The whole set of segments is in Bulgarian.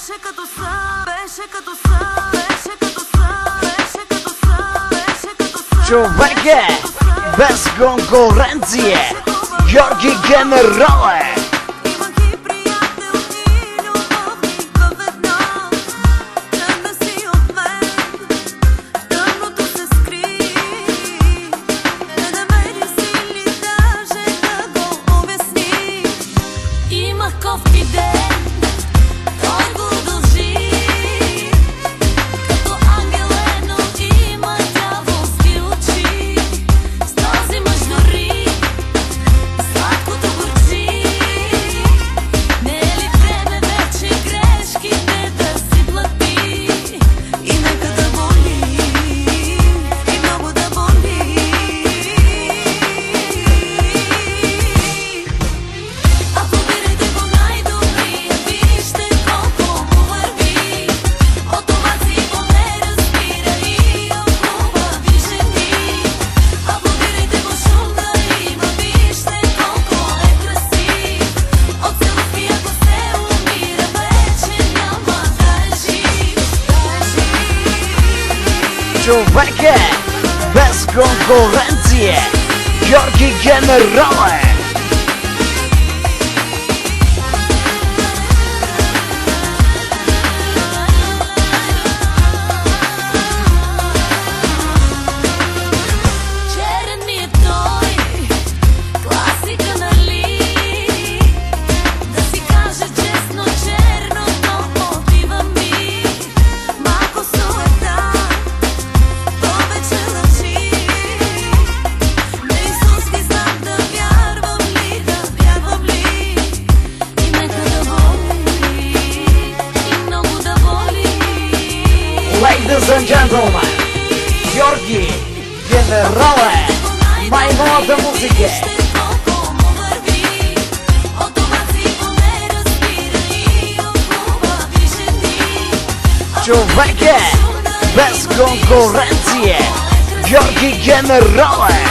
беше като сън, беше като сън, беше като сън, беше като сън, беше като сън. Човек е без конкуренция, Георги Генерале. Човек е без конкуренция, Георги Генерале. Ladies and gentlemen, Георги Генерале, най-новата музика. Човек е без конкуренция, Георги Генерале.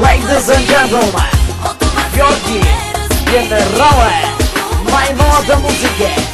Ladies and gentlemen, Георги Генерале, най-новата музика.